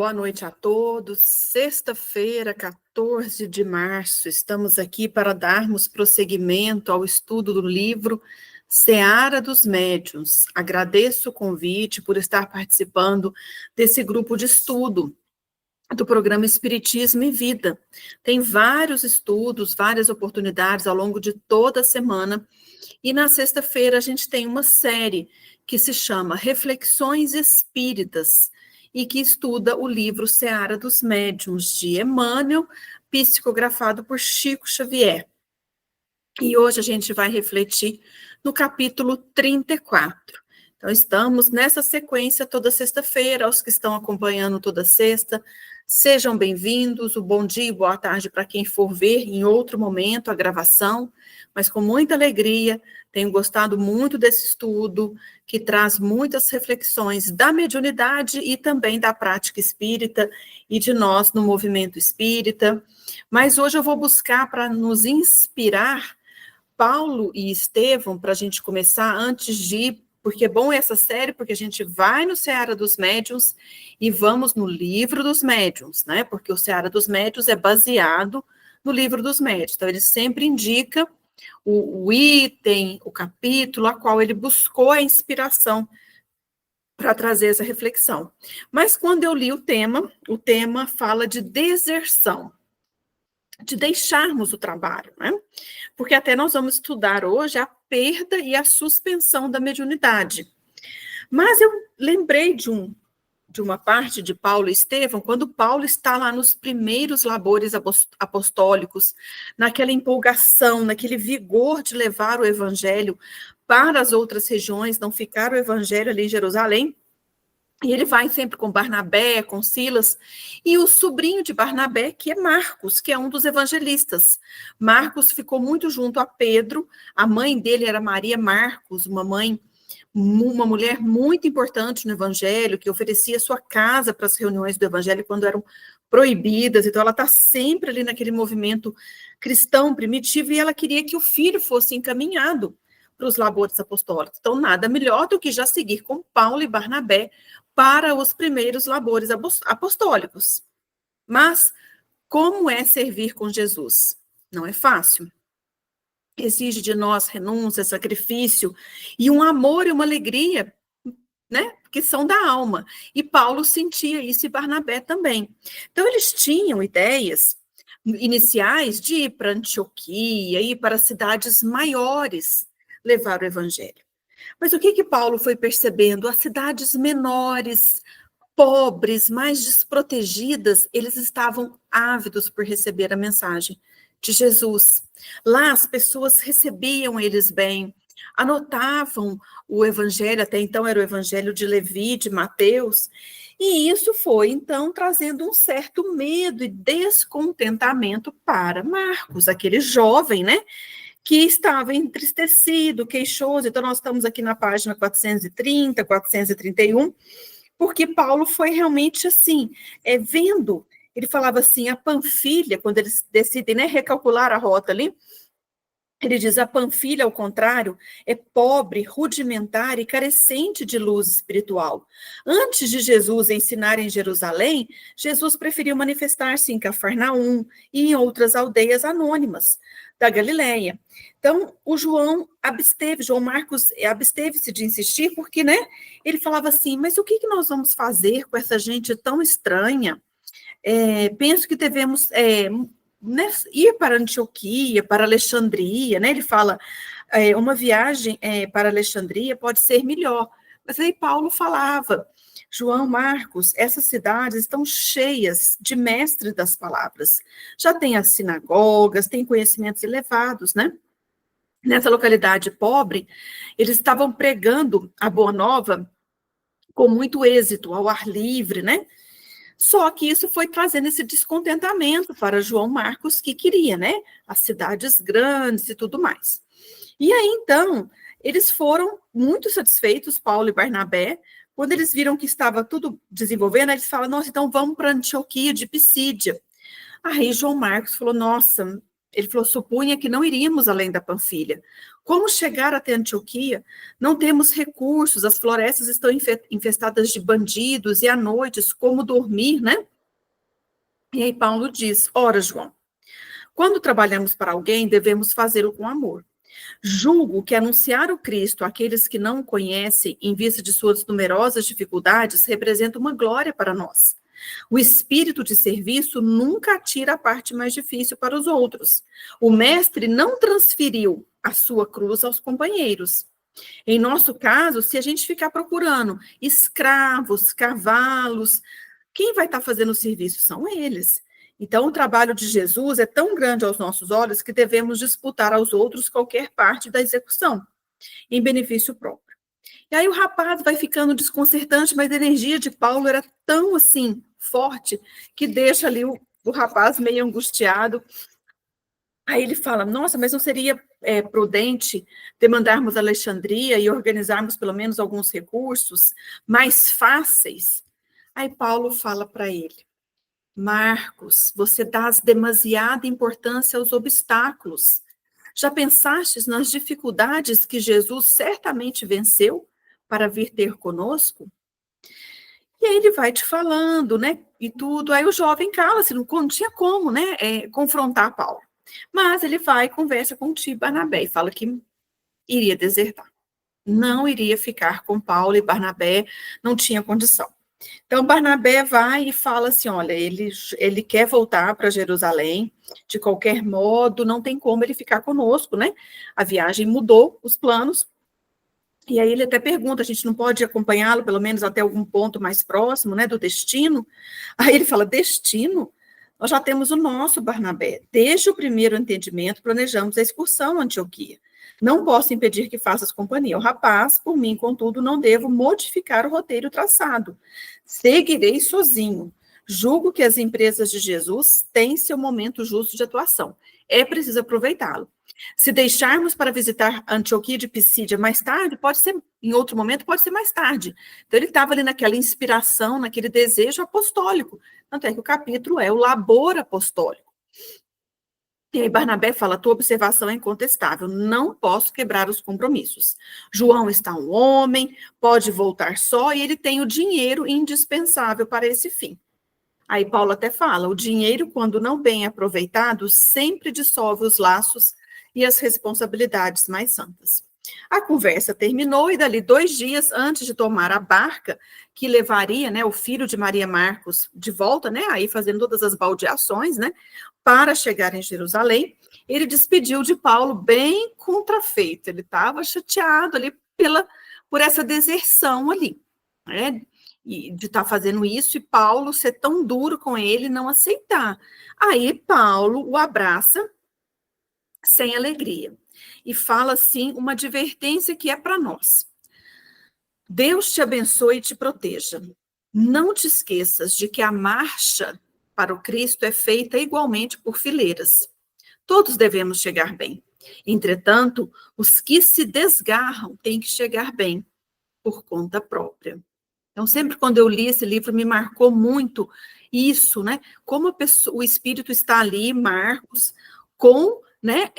Boa noite a todos. Sexta-feira, 14 de março, estamos aqui para darmos prosseguimento ao estudo do livro Seara dos Médiuns. Agradeço o convite por estar participando desse grupo de estudo do programa Espiritismo e Vida. Tem vários estudos, várias oportunidades ao longo de toda a semana. E na sexta-feira a gente tem uma série que se chama Reflexões Espíritas, e que estuda o livro Seara dos Médiuns, de Emmanuel, psicografado por Chico Xavier. E hoje a gente vai refletir no capítulo 34. Então, estamos nessa sequência toda sexta-feira. Aos que estão acompanhando toda sexta, sejam bem-vindos. O bom dia e boa tarde para quem for ver em outro momento a gravação, mas com muita alegria. Tenho gostado muito desse estudo, que traz muitas reflexões da mediunidade e também da prática espírita e de nós no movimento espírita. Mas hoje eu vou buscar para nos inspirar Paulo e Estevão, para a gente começar antes de ir, porque é bom essa série, porque a gente vai no Seara dos Médiuns e vamos no Livro dos Médiuns, né? Porque o Seara dos Médiuns é baseado no Livro dos Médiuns. Então, ele sempre indica o item, o capítulo, a qual ele buscou a inspiração para trazer essa reflexão. Mas quando eu li o tema fala de deserção, de deixarmos o trabalho, né? Porque até nós vamos estudar hoje a perda e a suspensão da mediunidade. Mas eu lembrei de uma parte de Paulo e Estevão, quando Paulo está lá nos primeiros labores apostólicos, naquela empolgação, naquele vigor de levar o evangelho para as outras regiões, não ficar o evangelho ali em Jerusalém. E ele vai sempre com Barnabé, com Silas, e o sobrinho de Barnabé, que é Marcos, que é um dos evangelistas. Marcos ficou muito junto a Pedro, a mãe dele era Maria Marcos, uma mulher muito importante no evangelho, que oferecia sua casa para as reuniões do evangelho quando eram proibidas. Então ela está sempre ali naquele movimento cristão primitivo, e ela queria que o filho fosse encaminhado para os labores apostólicos. Então nada melhor do que já seguir com Paulo e Barnabé para os primeiros labores apostólicos. Mas como é servir com Jesus? Não é fácil. Exige de nós renúncia, sacrifício e um amor e uma alegria, né, que são da alma. E Paulo sentia isso e Barnabé também. Então eles tinham ideias iniciais de ir para Antioquia, ir para cidades maiores, levar o evangelho. Mas o que Paulo foi percebendo? As cidades menores, pobres, mais desprotegidas, eles estavam ávidos por receber a mensagem de Jesus. Lá as pessoas recebiam eles bem, anotavam o evangelho, até então era o evangelho de Levi, de Mateus, e isso foi, então, trazendo um certo medo e descontentamento para Marcos, aquele jovem, né, que estava entristecido, queixoso. Então, nós estamos aqui na página 430, 431, porque Paulo foi realmente assim, vendo, ele falava assim, a Panfilha, quando eles decidem, né, recalcular a rota ali, ele diz, a Panfilha, ao contrário, é pobre, rudimentar e carecente de luz espiritual. Antes de Jesus ensinar em Jerusalém, Jesus preferiu manifestar-se em Cafarnaum e em outras aldeias anônimas da Galileia. Então, João Marcos absteve-se de insistir, porque, né, ele falava assim, mas o que nós vamos fazer com essa gente tão estranha? Penso que devemos ir para Antioquia, para Alexandria, né? Ele fala, uma viagem para Alexandria pode ser melhor. Mas aí Paulo falava, João, Marcos, essas cidades estão cheias de mestres das palavras. Já tem as sinagogas, tem conhecimentos elevados, né? Nessa localidade pobre, eles estavam pregando a Boa Nova com muito êxito, ao ar livre, né? Só que isso foi trazendo esse descontentamento para João Marcos, que queria, né? As cidades grandes e tudo mais. E aí, então, eles foram muito satisfeitos, Paulo e Barnabé, quando eles viram que estava tudo desenvolvendo, eles falaram, nossa, então vamos para Antioquia de Pisídia. Aí João Marcos falou, nossa, Ele falou, supunha que não iríamos além da Panfilha. Como chegar até Antioquia? Não temos recursos, as florestas estão infestadas de bandidos, e à noite, como dormir, né? E aí Paulo diz, ora, João, quando trabalhamos para alguém, devemos fazê-lo com amor. Julgo que anunciar o Cristo àqueles que não o conhecem, em vista de suas numerosas dificuldades, representa uma glória para nós. O espírito de serviço nunca atira a parte mais difícil para os outros. O mestre não transferiu a sua cruz aos companheiros. Em nosso caso, se a gente ficar procurando escravos, cavalos, quem vai estar fazendo o serviço são eles. Então, o trabalho de Jesus é tão grande aos nossos olhos que devemos disputar aos outros qualquer parte da execução, em benefício próprio. E aí o rapaz vai ficando desconcertante, mas a energia de Paulo era tão, assim, forte, que deixa ali o rapaz meio angustiado. Aí ele fala, nossa, mas não seria prudente demandarmos Alexandria e organizarmos pelo menos alguns recursos mais fáceis? Aí Paulo fala para ele, Marcos, você dá demasiada importância aos obstáculos. Já pensastes nas dificuldades que Jesus certamente venceu para vir ter conosco? E aí ele vai te falando, né, e tudo. Aí o jovem cala-se, não tinha como, né, confrontar Paulo. Mas ele vai e conversa com o tio Barnabé e fala que iria desertar. Não iria ficar com Paulo e Barnabé, não tinha condição. Então, Barnabé vai e fala assim, olha, ele quer voltar para Jerusalém, de qualquer modo, não tem como ele ficar conosco, né? A viagem mudou os planos, e aí ele até pergunta, a gente não pode acompanhá-lo, pelo menos até algum ponto mais próximo, né, do destino? Aí ele fala, destino? Nós já temos o nosso, Barnabé. Desde o primeiro entendimento, planejamos a excursão a Antioquia. Não posso impedir que faças companhia ao rapaz, por mim, contudo, não devo modificar o roteiro traçado. Seguirei sozinho. Julgo que as empresas de Jesus têm seu momento justo de atuação. É preciso aproveitá-lo. Se deixarmos para visitar Antioquia de Pisídia mais tarde, pode ser, em outro momento, pode ser mais tarde. Então, ele estava ali naquela inspiração, naquele desejo apostólico. Tanto é que o capítulo é o labor apostólico. E aí Barnabé fala, tua observação é incontestável, não posso quebrar os compromissos. João está um homem, pode voltar só, e ele tem o dinheiro indispensável para esse fim. Aí Paulo até fala, o dinheiro, quando não bem aproveitado, sempre dissolve os laços e as responsabilidades mais santas. A conversa terminou e dali 2 dias antes de tomar a barca, que levaria, né, o filho de Maria Marcos de volta, né, aí fazendo todas as baldeações, né, para chegar em Jerusalém, ele despediu de Paulo bem contrafeito, ele estava chateado ali por essa deserção ali, né, e de estar fazendo isso, e Paulo ser tão duro com ele, não aceitar. Aí Paulo o abraça sem alegria, e fala assim, uma advertência que é para nós. Deus te abençoe e te proteja. Não te esqueças de que a marcha para o Cristo é feita igualmente por fileiras. Todos devemos chegar bem. Entretanto, os que se desgarram têm que chegar bem por conta própria. Então, sempre quando eu li esse livro, me marcou muito isso, né? Como o Espírito está ali, Marcos, com, né,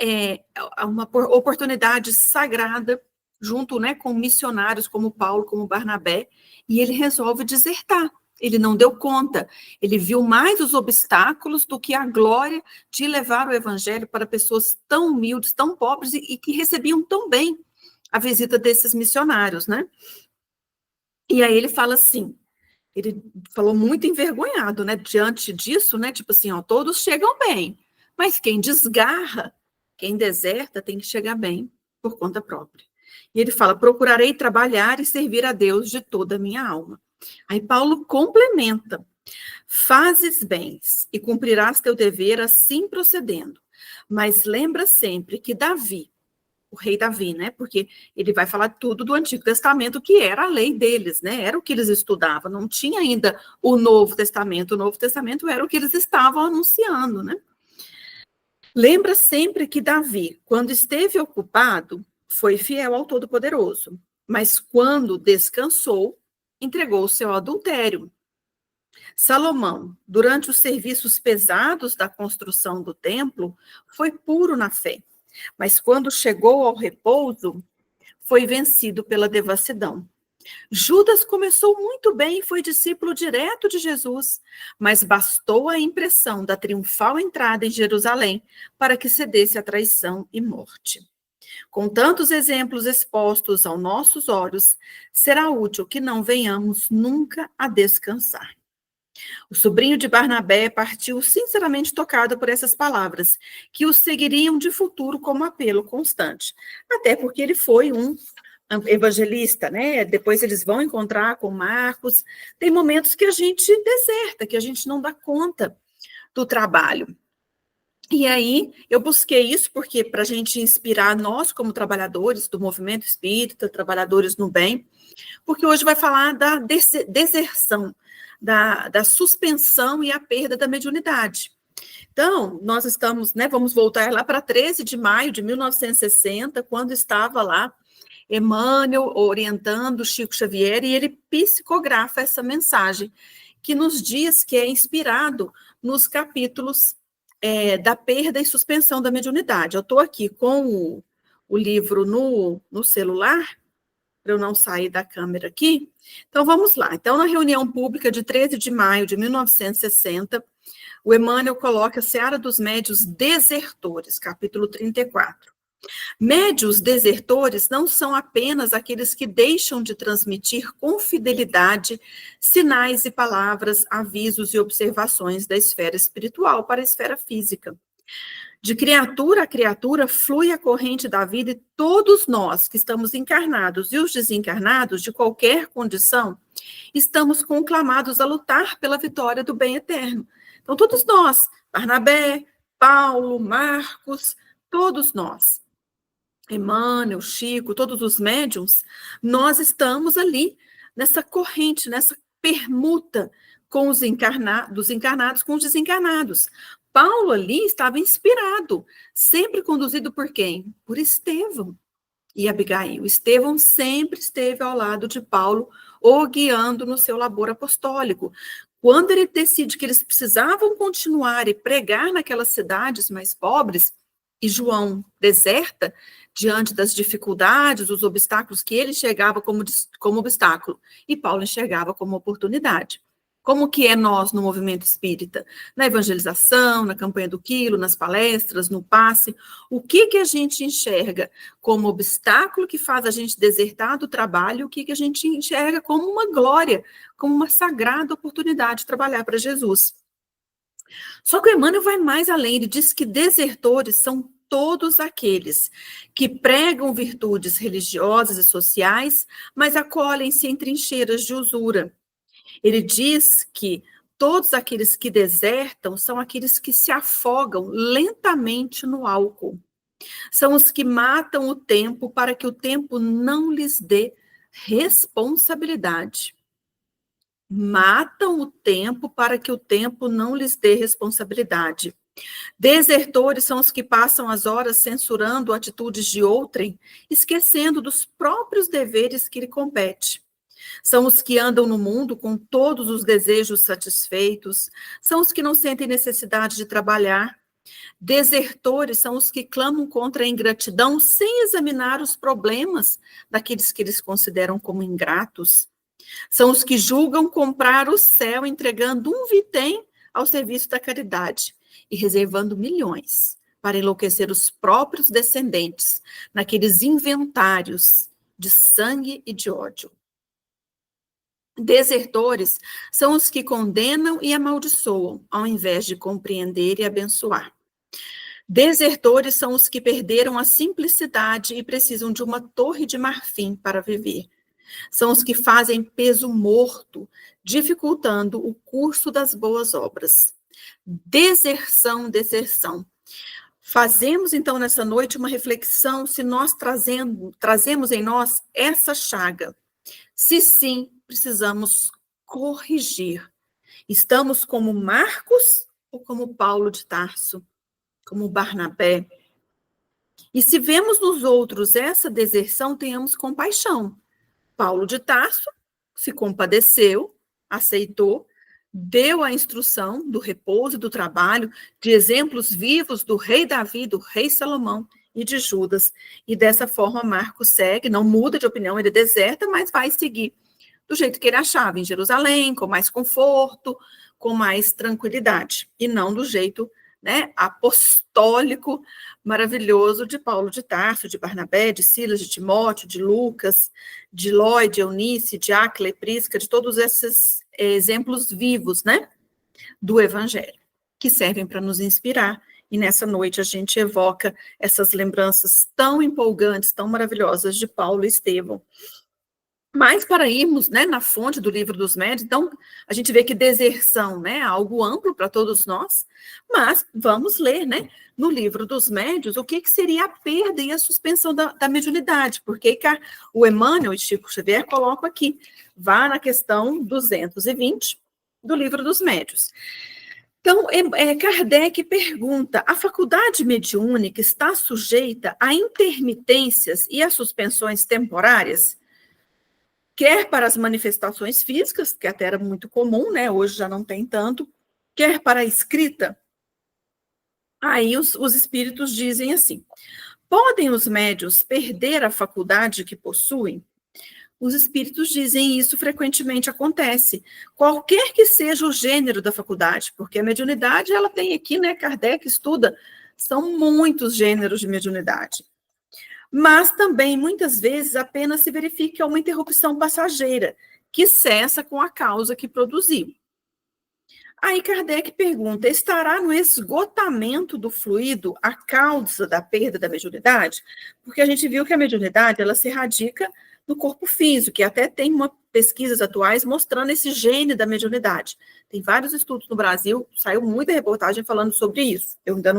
uma oportunidade sagrada, junto, né, com missionários como Paulo, como Barnabé, e ele resolve desertar. Ele não deu conta, ele viu mais os obstáculos do que a glória de levar o evangelho para pessoas tão humildes, tão pobres, e que recebiam tão bem a visita desses missionários, né? E aí ele fala assim, ele falou muito envergonhado, né, diante disso, né, tipo assim, ó, todos chegam bem, mas quem desgarra, quem deserta, tem que chegar bem por conta própria. E ele fala, procurarei trabalhar e servir a Deus de toda a minha alma. Aí Paulo complementa, fazes bens e cumprirás teu dever assim procedendo, mas lembra sempre que Davi, o rei Davi, né? Porque ele vai falar tudo do Antigo Testamento, que era a lei deles, né? Era o que eles estudavam, não tinha ainda o Novo Testamento. O Novo Testamento era o que eles estavam anunciando, né? Lembra sempre que Davi, quando esteve ocupado, foi fiel ao Todo-Poderoso, mas quando descansou, entregou o seu adultério. Salomão, durante os serviços pesados da construção do templo, foi puro na fé, mas quando chegou ao repouso, foi vencido pela devassidão. Judas começou muito bem e foi discípulo direto de Jesus, mas bastou a impressão da triunfal entrada em Jerusalém para que cedesse à traição e morte. Com tantos exemplos expostos aos nossos olhos, será útil que não venhamos nunca a descansar. O sobrinho de Barnabé partiu sinceramente tocado por essas palavras, que o seguiriam de futuro como apelo constante, até porque ele foi um evangelista, né? Depois eles vão encontrar com Marcos. Tem momentos que a gente deserta, que a gente não dá conta do trabalho. E aí eu busquei isso porque para a gente inspirar nós como trabalhadores do movimento espírita, trabalhadores no bem, porque hoje vai falar da deserção, da suspensão e a perda da mediunidade. Então, nós estamos, né, vamos voltar lá para 13 de maio de 1960, quando estava lá Emmanuel orientando Chico Xavier, e ele psicografa essa mensagem, que nos diz que é inspirado nos capítulos da perda e suspensão da mediunidade. Eu estou aqui com o livro no celular, para eu não sair da câmera aqui. Então, vamos lá. Então, na reunião pública de 13 de maio de 1960, o Emmanuel coloca a Seara dos Médios Desertores, capítulo 34. Médios desertores não são apenas aqueles que deixam de transmitir com fidelidade sinais e palavras, avisos e observações da esfera espiritual para a esfera física. De criatura a criatura flui a corrente da vida e todos nós que estamos encarnados e os desencarnados, de qualquer condição, estamos conclamados a lutar pela vitória do bem eterno. Então, todos nós, Barnabé, Paulo, Marcos, todos nós, Emmanuel, Chico, todos os médiuns, nós estamos ali nessa corrente, nessa permuta com os dos encarnados com os desencarnados. Paulo ali estava inspirado, sempre conduzido por quem? Por Estevão e Abigail. Estevão sempre esteve ao lado de Paulo, o guiando no seu labor apostólico. Quando ele decide que eles precisavam continuar e pregar naquelas cidades mais pobres, e João deserta diante das dificuldades, os obstáculos que ele enxergava como obstáculo, e Paulo enxergava como oportunidade. Como que é nós no movimento espírita? Na evangelização, na campanha do quilo, nas palestras, no passe, o que a gente enxerga como obstáculo que faz a gente desertar do trabalho, o que a gente enxerga como uma glória, como uma sagrada oportunidade de trabalhar para Jesus. Só que o Emmanuel vai mais além, ele diz que desertores são todos aqueles que pregam virtudes religiosas e sociais, mas acolhem-se em trincheiras de usura. Ele diz que todos aqueles que desertam são aqueles que se afogam lentamente no álcool. São os que matam o tempo para que o tempo não lhes dê responsabilidade. Matam o tempo para que o tempo não lhes dê responsabilidade. Desertores são os que passam as horas censurando atitudes de outrem, esquecendo dos próprios deveres que lhe compete. São os que andam no mundo com todos os desejos satisfeitos, são os que não sentem necessidade de trabalhar. Desertores são os que clamam contra a ingratidão sem examinar os problemas daqueles que eles consideram como ingratos. São os que julgam comprar o céu entregando um vintém ao serviço da caridade e reservando milhões para enlouquecer os próprios descendentes naqueles inventários de sangue e de ódio. Desertores são os que condenam e amaldiçoam, ao invés de compreender e abençoar. Desertores são os que perderam a simplicidade e precisam de uma torre de marfim para viver. São os que fazem peso morto, dificultando o curso das boas obras. Deserção, deserção. Fazemos, então, nessa noite uma reflexão se nós trazemos em nós essa chaga. Se sim, precisamos corrigir. Estamos como Marcos ou como Paulo de Tarso? Como Barnabé? E se vemos nos outros essa deserção, tenhamos compaixão. Paulo de Tarso se compadeceu, aceitou, deu a instrução do repouso e do trabalho, de exemplos vivos do rei Davi, do rei Salomão e de Judas. E dessa forma Marcos segue, não muda de opinião, ele deserta, mas vai seguir do jeito que ele achava, em Jerusalém, com mais conforto, com mais tranquilidade, e não do jeito, né, apostólico, maravilhoso de Paulo de Tarso, de Barnabé, de Silas, de Timóteo, de Lucas, de Ló, de Eunice, de Áquila e Prisca, de todos esses exemplos vivos, né, do Evangelho, que servem para nos inspirar. E nessa noite a gente evoca essas lembranças tão empolgantes, tão maravilhosas de Paulo e Estevão. Mas para irmos, né, na fonte do Livro dos Médiuns, então a gente vê que deserção, né, é algo amplo para todos nós, mas vamos ler, né, no Livro dos Médiuns o que seria a perda e a suspensão da mediunidade, porque o Emmanuel e Chico Xavier colocam aqui, vá na questão 220 do Livro dos Médiuns. Então, Kardec pergunta, a faculdade mediúnica está sujeita a intermitências e a suspensões temporárias? Quer para as manifestações físicas, que até era muito comum, né? Hoje já não tem tanto, quer para a escrita. Aí os espíritos dizem assim, podem os médiuns perder a faculdade que possuem? Os espíritos dizem isso frequentemente acontece, qualquer que seja o gênero da faculdade, porque a mediunidade, ela tem aqui, né, Kardec estuda, são muitos gêneros de mediunidade. Mas também, muitas vezes, apenas se verifica uma interrupção passageira, que cessa com a causa que produziu. Aí Kardec pergunta, estará no esgotamento do fluido a causa da perda da mediunidade? Porque a gente viu que a mediunidade, ela se radica no corpo físico, que até tem pesquisas atuais mostrando esse gene da mediunidade. Tem vários estudos no Brasil, saiu muita reportagem falando sobre isso. Eu ainda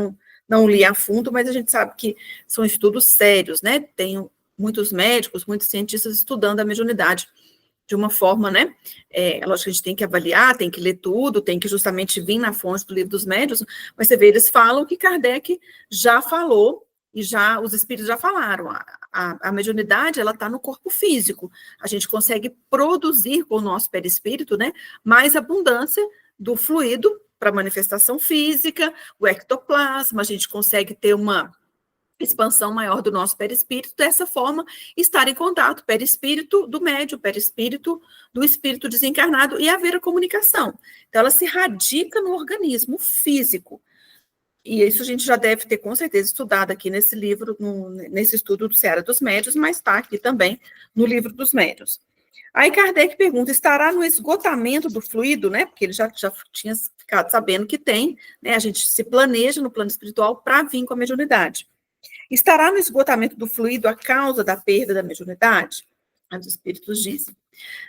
não li a fundo, mas a gente sabe que são estudos sérios, né? Tem muitos médicos, muitos cientistas estudando a mediunidade de uma forma, né? Lógico que a gente tem que avaliar, tem que ler tudo, tem que justamente vir na fonte do Livro dos Médiuns, mas você vê, eles falam que Kardec já falou, e já os espíritos já falaram, a mediunidade, ela está no corpo físico, a gente consegue produzir com o nosso perispírito, né, mais abundância do fluido para manifestação física, o ectoplasma, a gente consegue ter uma expansão maior do nosso perispírito, dessa forma, estar em contato, perispírito do médium, perispírito do espírito desencarnado, e haver a comunicação. Então, ela se radica no organismo físico. E isso a gente já deve ter, com certeza, estudado aqui nesse livro, nesse estudo do Seara dos Médiuns, mas está aqui também no Livro dos Médiuns. Aí Kardec pergunta, estará no esgotamento do fluido, né? Porque ele já tinha ficado sabendo que tem, né? A gente se planeja no plano espiritual para vir com a mediunidade. Estará no esgotamento do fluido a causa da perda da mediunidade? Os espíritos dizem.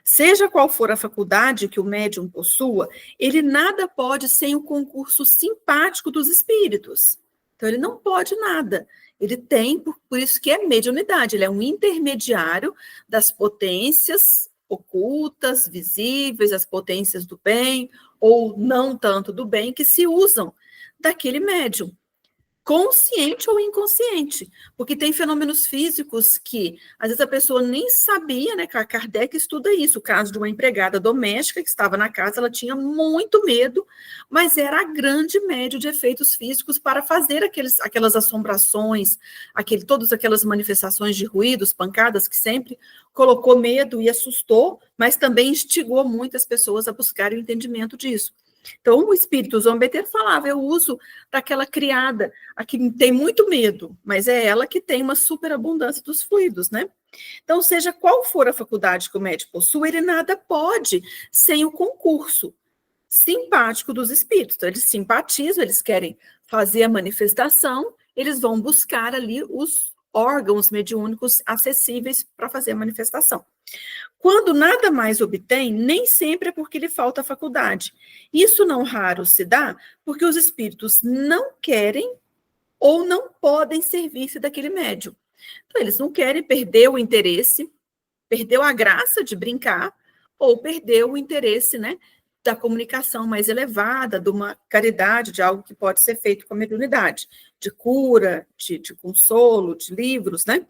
Seja qual for a faculdade que o médium possua, ele nada pode sem o concurso simpático dos espíritos. Então, ele não pode nada. Ele tem, por isso que é mediunidade, ele é um intermediário das potências ocultas, visíveis, as potências do bem, ou não tanto do bem, que se usam daquele médium. Consciente ou inconsciente, porque tem fenômenos físicos que, às vezes, a pessoa nem sabia, né, que a Kardec estuda isso, o caso de uma empregada doméstica que estava na casa, ela tinha muito medo, mas era a grande médium de efeitos físicos para fazer aquelas assombrações, todas aquelas manifestações de ruídos, pancadas, que sempre colocou medo e assustou, mas também instigou muitas pessoas a buscarem o entendimento disso. Então, o espírito zombeteiro falava, eu uso daquela criada, a que tem muito medo, mas é ela que tem uma superabundância dos fluidos, né? Então, seja qual for a faculdade que o médium possui, ele nada pode sem o concurso simpático dos espíritos. Então, eles simpatizam, eles querem fazer a manifestação, eles vão buscar ali os órgãos mediúnicos acessíveis para fazer a manifestação. Quando nada mais obtém, nem sempre é porque lhe falta a faculdade. Isso não raro se dá porque os espíritos não querem ou não podem servir-se daquele médium. Então, eles não querem perder o interesse, perdeu a graça de brincar, ou perdeu o interesse, né, da comunicação mais elevada, de uma caridade, de algo que pode ser feito com a mediunidade, de cura, de consolo, de livros, né?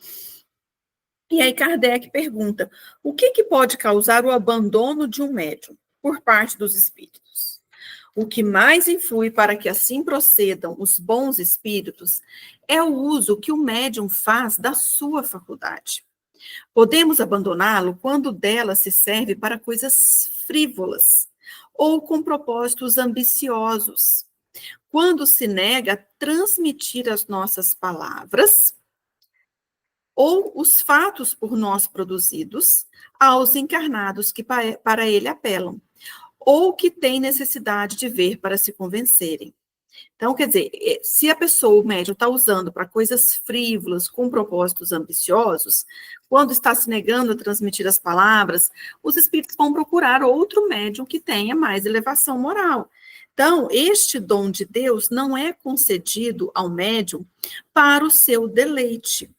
E aí Kardec pergunta, o que pode causar o abandono de um médium por parte dos espíritos? O que mais influi para que assim procedam os bons espíritos é o uso que o médium faz da sua faculdade. Podemos abandoná-lo quando dela se serve para coisas frívolas ou com propósitos ambiciosos, quando se nega a transmitir as nossas palavras ou os fatos por nós produzidos aos encarnados que para ele apelam, ou que têm necessidade de ver para se convencerem. Então, quer dizer, se a pessoa, o médium, está usando para coisas frívolas, com propósitos ambiciosos, quando está se negando a transmitir as palavras, os espíritos vão procurar outro médium que tenha mais elevação moral. Então, este dom de Deus não é concedido ao médium para o seu deleite,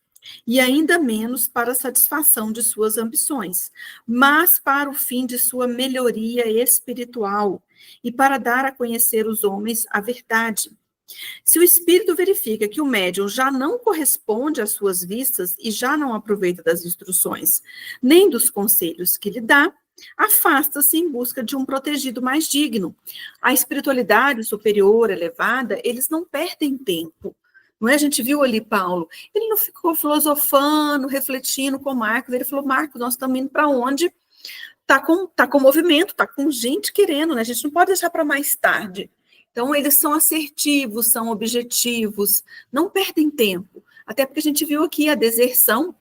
e ainda menos para a satisfação de suas ambições, mas para o fim de sua melhoria espiritual e para dar a conhecer os homens a verdade. Se o espírito verifica que o médium já não corresponde às suas vistas e já não aproveita das instruções, nem dos conselhos que lhe dá, afasta-se em busca de um protegido mais digno. A espiritualidade superior, elevada, eles não perdem tempo. Não é? A gente viu ali Paulo, ele não ficou filosofando, refletindo com Marcos, ele falou, Marcos, nós estamos indo para onde? Tá com movimento, tá com gente querendo, né? A gente não pode deixar para mais tarde. Então, eles são assertivos, são objetivos, não perdem tempo. Até porque a gente viu aqui a deserção,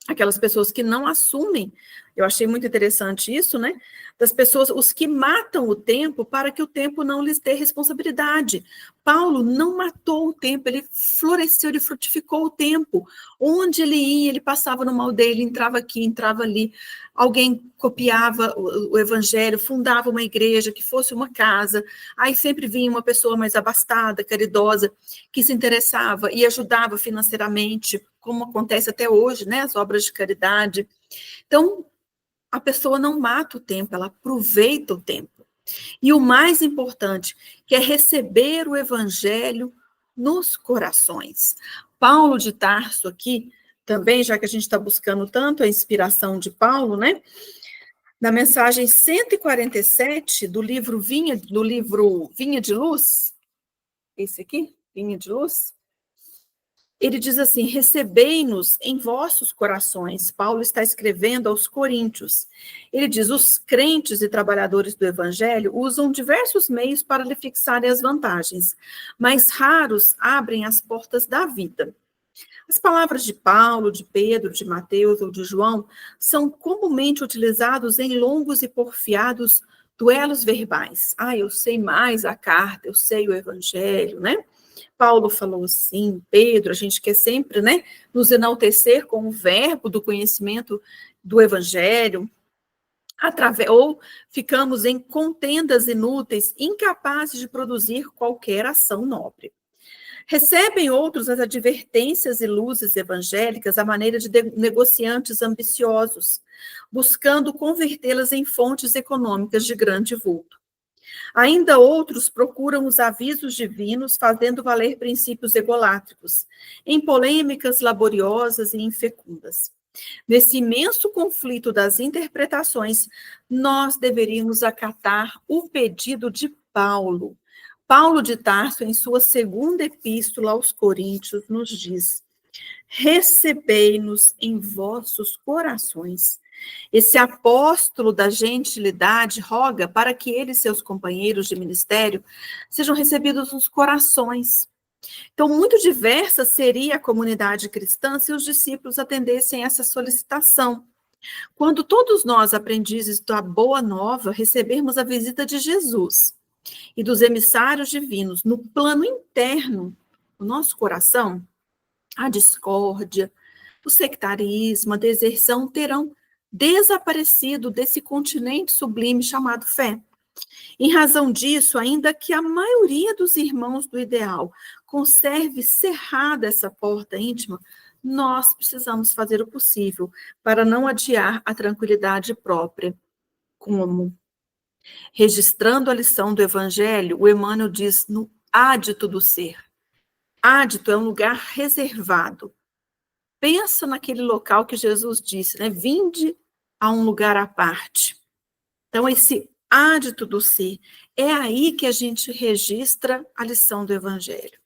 aquelas pessoas que não assumem, eu achei muito interessante isso, né? Das pessoas, os que matam o tempo para que o tempo não lhes dê responsabilidade. Paulo não matou o tempo, ele floresceu, ele frutificou o tempo. Onde ele ia, ele passava numa aldeia, ele entrava aqui, entrava ali. Alguém copiava o evangelho, fundava uma igreja, que fosse uma casa. Aí sempre vinha uma pessoa mais abastada, caridosa, que se interessava e ajudava financeiramente, como acontece até hoje, né? As obras de caridade. Então, a pessoa não mata o tempo, ela aproveita o tempo. E o mais importante, que é receber o evangelho nos corações. Paulo de Tarso aqui, também, já que a gente está buscando tanto a inspiração de Paulo, né? Na mensagem 147 do livro Vinha de Luz, esse aqui, Vinha de Luz, ele diz assim, recebei-nos em vossos corações. Paulo está escrevendo aos coríntios. Ele diz, os crentes e trabalhadores do evangelho usam diversos meios para lhe fixarem as vantagens, mas raros abrem as portas da vida. As palavras de Paulo, de Pedro, de Mateus ou de João são comumente utilizados em longos e porfiados duelos verbais. Eu sei mais a carta, eu sei o evangelho, né? Paulo falou assim, Pedro, a gente quer sempre, né, nos enaltecer com o verbo do conhecimento do evangelho, ou ficamos em contendas inúteis, incapazes de produzir qualquer ação nobre. Recebem outros as advertências e luzes evangélicas à maneira de negociantes ambiciosos, buscando convertê-las em fontes econômicas de grande vulto. Ainda outros procuram os avisos divinos, fazendo valer princípios egolátricos, em polêmicas laboriosas e infecundas. Nesse imenso conflito das interpretações, nós deveríamos acatar o pedido de Paulo. Paulo de Tarso, em sua segunda epístola aos Coríntios, nos diz: recebei-nos em vossos corações. Esse apóstolo da gentilidade roga para que ele e seus companheiros de ministério sejam recebidos nos corações. Então, muito diversa seria a comunidade cristã se os discípulos atendessem essa solicitação. Quando todos nós, aprendizes da Boa Nova, recebermos a visita de Jesus e dos emissários divinos no plano interno do nosso coração, a discórdia, o sectarismo, a deserção terão desaparecido desse continente sublime chamado fé. Em razão disso, ainda que a maioria dos irmãos do ideal conserve cerrada essa porta íntima, nós precisamos fazer o possível para não adiar a tranquilidade própria. Como? Registrando a lição do Evangelho, o Emmanuel diz no ádito do ser. Ádito é um lugar reservado. Pensa naquele local que Jesus disse, né? Vinde a um lugar à parte. Então, esse há de tudo ser. É aí que a gente registra a lição do Evangelho.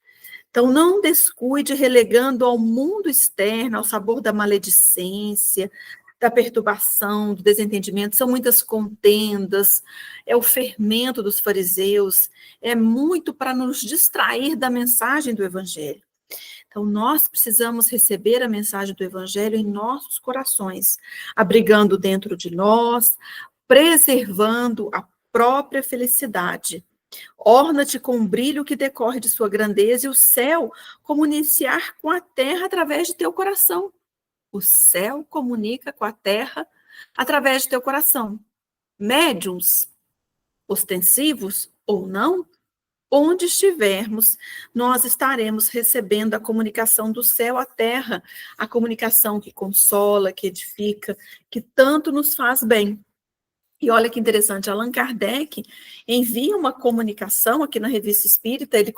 Então, não descuide relegando ao mundo externo, ao sabor da maledicência, da perturbação, do desentendimento. São muitas contendas, é o fermento dos fariseus, é muito para nos distrair da mensagem do Evangelho. Então, nós precisamos receber a mensagem do Evangelho em nossos corações, abrigando dentro de nós, preservando a própria felicidade. Orna-te com o brilho que decorre de sua grandeza e o céu comunicar com a terra através de teu coração. O céu comunica com a terra através de teu coração. Médiuns, ostensivos ou não, onde estivermos, nós estaremos recebendo a comunicação do céu à terra, a comunicação que consola, que edifica, que tanto nos faz bem. E olha que interessante, Allan Kardec envia uma comunicação aqui na Revista Espírita, ele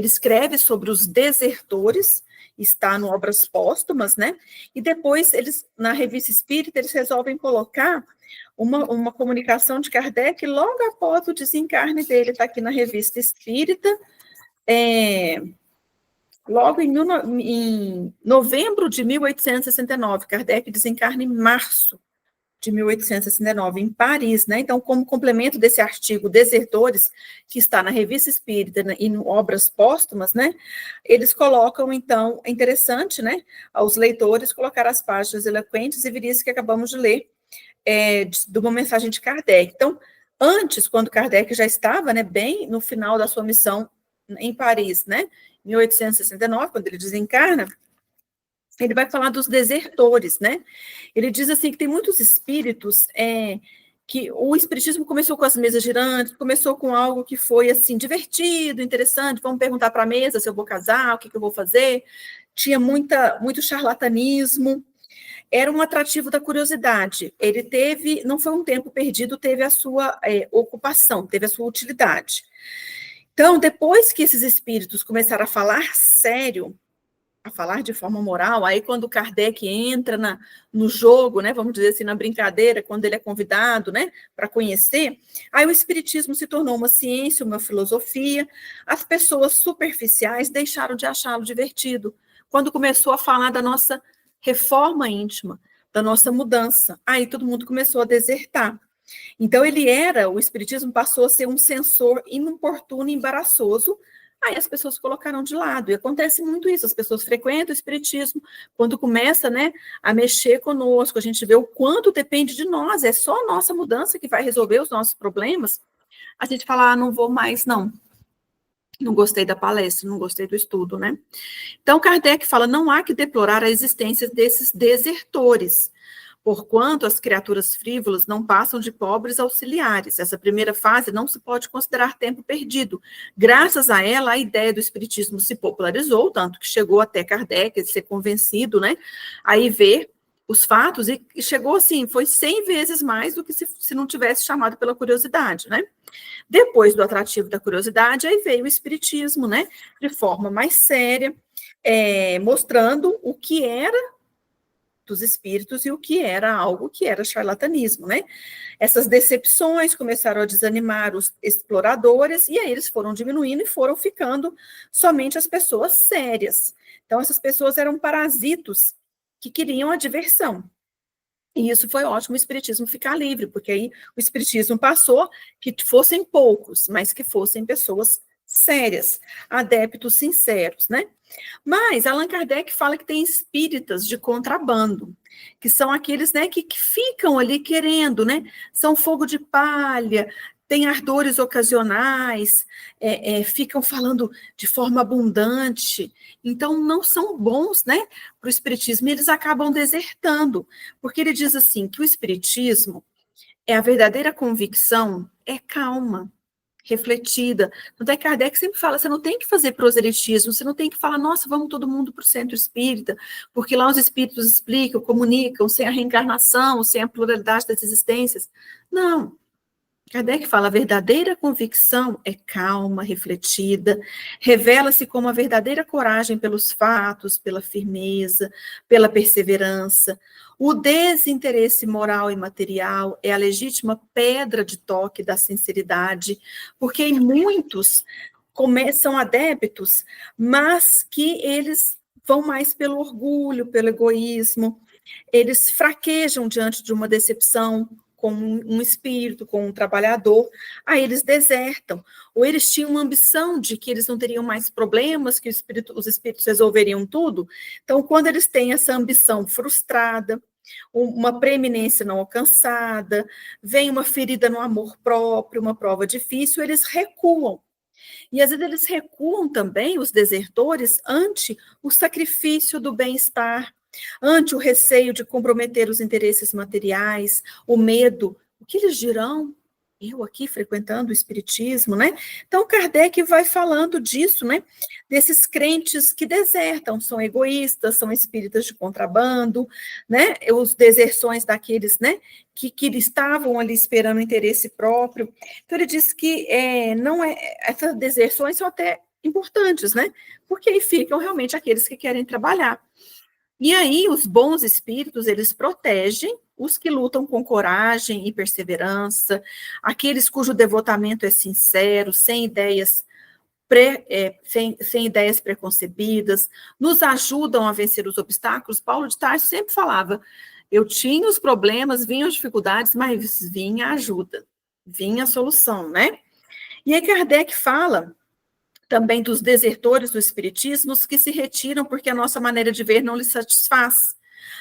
escreve sobre os desertores, está no Obras Póstumas, né? E depois, na Revista Espírita, eles resolvem colocar uma comunicação de Kardec logo após o desencarne dele, está aqui na Revista Espírita, logo em novembro de 1869, Kardec desencarna em março de 1869, em Paris, né? Então, como complemento desse artigo Desertores, que está na Revista Espírita, né, e em Obras Póstumas, né? Eles colocam, então, é interessante, né? Aos leitores colocar as páginas eloquentes e viris que acabamos de ler, de uma mensagem de Kardec. Então, antes, quando Kardec já estava, né, bem no final da sua missão em Paris, né? Em 1869, quando ele desencarna, ele vai falar dos desertores, né? Ele diz assim que tem muitos espíritos, que o espiritismo começou com as mesas girantes, começou com algo que foi assim divertido, interessante, vamos perguntar para a mesa se eu vou casar, o que eu vou fazer. Tinha muito charlatanismo, era um atrativo da curiosidade. Ele teve, não foi um tempo perdido, teve a sua ocupação, teve a sua utilidade. Então, depois que esses espíritos começaram a falar sério, a falar de forma moral, aí quando Kardec entra no jogo, né, vamos dizer assim, na brincadeira, quando ele é convidado, né, para conhecer, aí o espiritismo se tornou uma ciência, uma filosofia, as pessoas superficiais deixaram de achá-lo divertido, quando começou a falar da nossa reforma íntima, da nossa mudança, aí todo mundo começou a desertar. Então o espiritismo passou a ser um censor inoportuno e embaraçoso. Aí as pessoas colocaram de lado, e acontece muito isso, as pessoas frequentam o espiritismo, quando começa, né, a mexer conosco, a gente vê o quanto depende de nós, é só a nossa mudança que vai resolver os nossos problemas, a gente fala, não vou mais, não gostei da palestra, não gostei do estudo, né? Então, Kardec fala, não há que deplorar a existência desses desertores, porquanto as criaturas frívolas não passam de pobres auxiliares. Essa primeira fase não se pode considerar tempo perdido. Graças a ela, a ideia do espiritismo se popularizou, tanto que chegou até Kardec, ele ser convencido, né? Aí ver os fatos, e chegou assim, foi 100 vezes mais do que se não tivesse chamado pela curiosidade, né? Depois do atrativo da curiosidade, aí veio o espiritismo, né? De forma mais séria, mostrando o que era dos espíritos e o que era algo que era charlatanismo, né? Essas decepções começaram a desanimar os exploradores e aí eles foram diminuindo e foram ficando somente as pessoas sérias. Então, essas pessoas eram parasitos que queriam a diversão. E isso foi ótimo, o espiritismo ficar livre, porque aí o espiritismo passou que fossem poucos, mas que fossem pessoas sérias, adeptos sinceros, né? Mas Allan Kardec fala que tem espíritas de contrabando, que são aqueles, né, que ficam ali querendo, né? São fogo de palha, têm ardores ocasionais, ficam falando de forma abundante, então não são bons, né, para o espiritismo, e eles acabam desertando, porque ele diz assim, que o espiritismo a verdadeira convicção é calma, refletida. Então, Kardec sempre fala, você não tem que fazer proselitismo, você não tem que falar, nossa, vamos todo mundo para o centro espírita, porque lá os espíritos explicam, comunicam, sem a reencarnação, sem a pluralidade das existências. Não. Kardec fala, a verdadeira convicção é calma, refletida, revela-se como a verdadeira coragem pelos fatos, pela firmeza, pela perseverança. O desinteresse moral e material é a legítima pedra de toque da sinceridade, porque em muitos são adeptos, mas que eles vão mais pelo orgulho, pelo egoísmo, eles fraquejam diante de uma decepção, com um espírito, com um trabalhador, aí eles desertam, ou eles tinham uma ambição de que eles não teriam mais problemas, que os espíritos resolveriam tudo, então quando eles têm essa ambição frustrada, uma preeminência não alcançada, vem uma ferida no amor próprio, uma prova difícil, eles recuam. E às vezes eles recuam também, os desertores, ante o sacrifício do bem-estar, ante o receio de comprometer os interesses materiais, o medo, o que eles dirão? Eu aqui frequentando o espiritismo, né? Então Kardec vai falando disso, né? Desses crentes que desertam, são egoístas, são espíritas de contrabando, né? Os deserções daqueles, né? Que estavam ali esperando o interesse próprio. Então ele diz que não essas deserções são até importantes, né? Porque aí ficam realmente aqueles que querem trabalhar. E aí, os bons espíritos, eles protegem os que lutam com coragem e perseverança, aqueles cujo devotamento é sincero, sem ideias, sem ideias preconcebidas, nos ajudam a vencer os obstáculos. Paulo de Tarso sempre falava, eu tinha os problemas, vinham as dificuldades, mas vinha a ajuda, vinha a solução, né? E aí Kardec fala também dos desertores do espiritismo que se retiram porque a nossa maneira de ver não lhes satisfaz.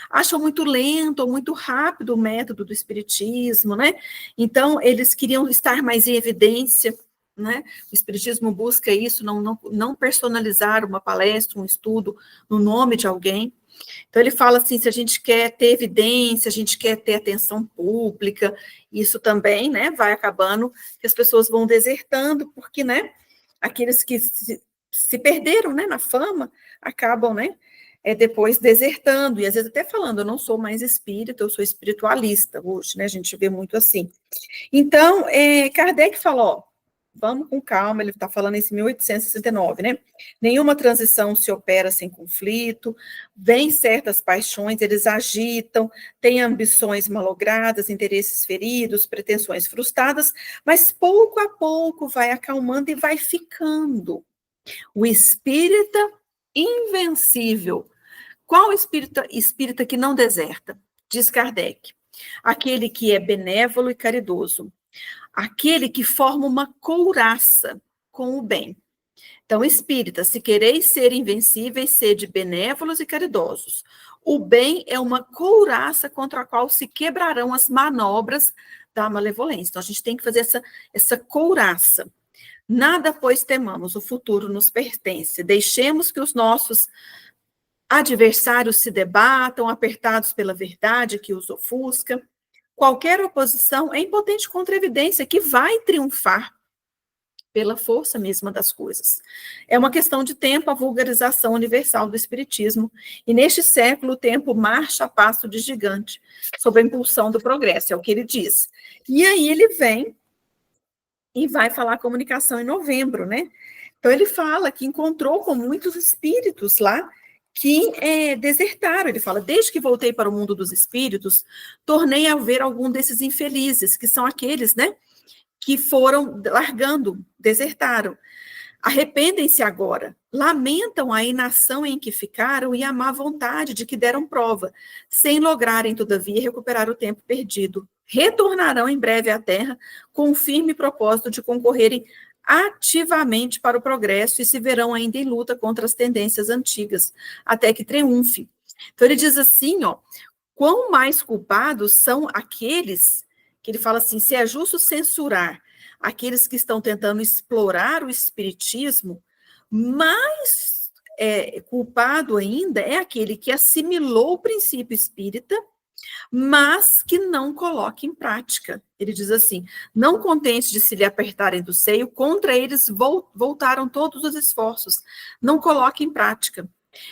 Acham muito lento ou muito rápido o método do espiritismo, né? Então, eles queriam estar mais em evidência, né? O espiritismo busca isso, não personalizar uma palestra, um estudo no nome de alguém. Então, ele fala assim, se a gente quer ter evidência, a gente quer ter atenção pública, isso também, né, vai acabando, que as pessoas vão desertando, porque, né, aqueles que se perderam, né, na fama, acabam, né, depois desertando, e às vezes até falando, eu não sou mais espírita, eu sou espiritualista hoje, né, a gente vê muito assim. Então, Kardec falou, ó, vamos com calma, ele está falando isso em 1869, né, nenhuma transição se opera sem conflito, vem certas paixões, eles agitam, têm ambições malogradas, interesses feridos, pretensões frustradas, mas pouco a pouco vai acalmando e vai ficando. O espírita invencível. Qual espírita que não deserta? Diz Kardec. Aquele que é benévolo e caridoso. Aquele que forma uma couraça com o bem. Então, espírita, se quereis ser invencíveis, sede benévolos e caridosos. O bem é uma couraça contra a qual se quebrarão as manobras da malevolência. Então, a gente tem que fazer essa couraça. Nada, pois, temamos, o futuro nos pertence. Deixemos que os nossos adversários se debatam, apertados pela verdade que os ofusca. Qualquer oposição é impotente contra a evidência, que vai triunfar pela força mesma das coisas. É uma questão de tempo a vulgarização universal do espiritismo, e neste século o tempo marcha a passo de gigante, sob a impulsão do progresso, é o que ele diz. E aí ele vem e vai falar comunicação em novembro, né? Então ele fala que encontrou com muitos espíritos lá que desertaram. Ele fala, desde que voltei para o mundo dos espíritos, tornei a ver algum desses infelizes, que são aqueles, né, que foram largando, desertaram. Arrependem-se agora, lamentam a inação em que ficaram e a má vontade de que deram prova, sem lograrem, todavia, recuperar o tempo perdido. Retornarão em breve à Terra com o firme propósito de concorrerem ativamente para o progresso e se verão ainda em luta contra as tendências antigas, até que triunfe. Então ele diz assim, ó, quão mais culpados são aqueles que ele fala assim, se é justo censurar aqueles que estão tentando explorar o espiritismo, mais culpado ainda é aquele que assimilou o princípio espírita, mas que não coloca em prática. Ele diz assim, não contentes de se lhe apertarem do seio, contra eles voltaram todos os esforços, não coloca em prática.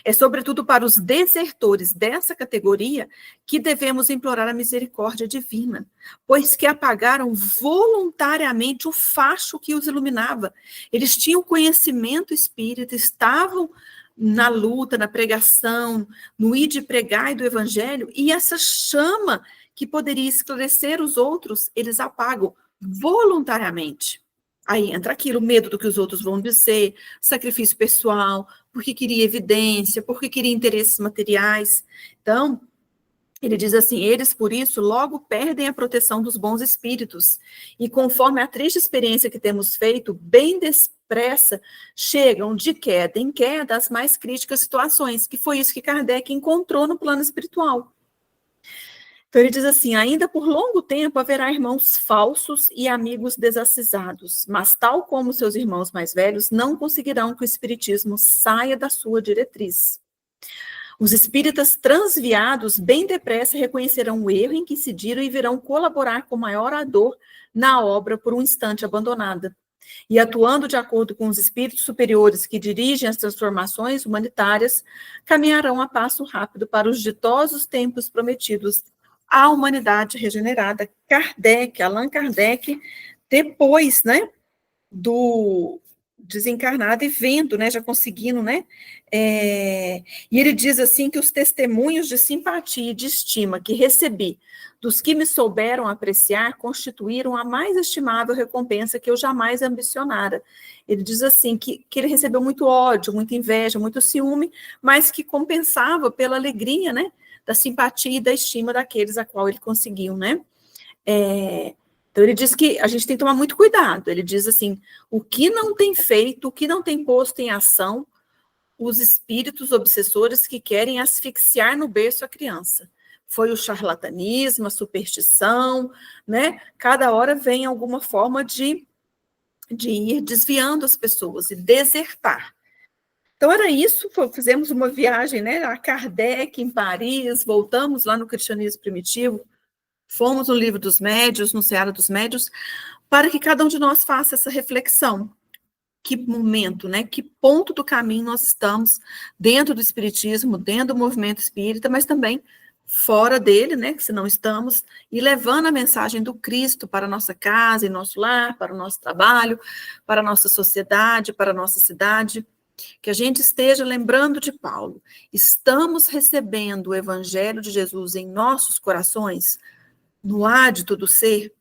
É sobretudo para os desertores dessa categoria que devemos implorar a misericórdia divina, pois que apagaram voluntariamente o facho que os iluminava. Eles tinham conhecimento espírita, estavam na luta, na pregação, no ir de pregar e do evangelho, e essa chama que poderia esclarecer os outros, eles apagam voluntariamente. Aí entra aquilo, medo do que os outros vão dizer, sacrifício pessoal, porque queria evidência, porque queria interesses materiais. Então, ele diz assim, eles, por isso, logo perdem a proteção dos bons espíritos, e conforme a triste experiência que temos feito, bem depressa, chegam de queda em queda as mais críticas situações, que foi isso que Kardec encontrou no plano espiritual. Então ele diz assim, ainda por longo tempo haverá irmãos falsos e amigos desacisados, mas tal como seus irmãos mais velhos, não conseguirão que o espiritismo saia da sua diretriz. Os espíritas transviados bem depressa reconhecerão o erro em que incidiram e virão colaborar com maior ardor na obra por um instante abandonada. E atuando de acordo com os espíritos superiores que dirigem as transformações humanitárias, caminharão a passo rápido para os ditosos tempos prometidos à humanidade regenerada. Kardec, Allan Kardec, depois, né, do desencarnado e vendo, né, já conseguindo, né, e ele diz assim que os testemunhos de simpatia e de estima que recebi dos que me souberam apreciar constituíram a mais estimável recompensa que eu jamais ambicionara. Ele diz assim que ele recebeu muito ódio, muita inveja, muito ciúme, mas que compensava pela alegria, né, da simpatia e da estima daqueles a qual ele conseguiu, né. Então, ele diz que a gente tem que tomar muito cuidado. Ele diz assim, o que não tem feito, o que não tem posto em ação, os espíritos obsessores que querem asfixiar no berço a criança. Foi o charlatanismo, a superstição, né? Cada hora vem alguma forma de ir desviando as pessoas e desertar. Então, era isso, fizemos uma viagem, né, a Kardec em Paris, voltamos lá no cristianismo primitivo, fomos no Livro dos Médios, no Seara dos Médios, para que cada um de nós faça essa reflexão. Que momento, né? Que ponto do caminho nós estamos dentro do espiritismo, dentro do movimento espírita, mas também fora dele, né? Se não estamos, e levando a mensagem do Cristo para a nossa casa e nosso lar, para o nosso trabalho, para a nossa sociedade, para a nossa cidade. Que a gente esteja lembrando de Paulo. Estamos recebendo o Evangelho de Jesus em nossos corações, no ádito do ser?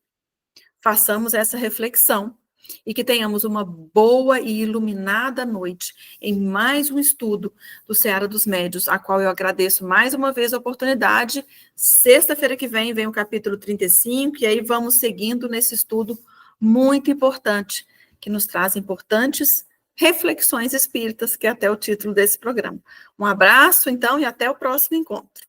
Façamos essa reflexão e que tenhamos uma boa e iluminada noite em mais um estudo do Seara dos Médios, a qual eu agradeço mais uma vez a oportunidade. Sexta-feira que vem o capítulo 35, e aí vamos seguindo nesse estudo muito importante, que nos traz importantes reflexões espíritas, que é até o título desse programa. Um abraço, então, e até o próximo encontro.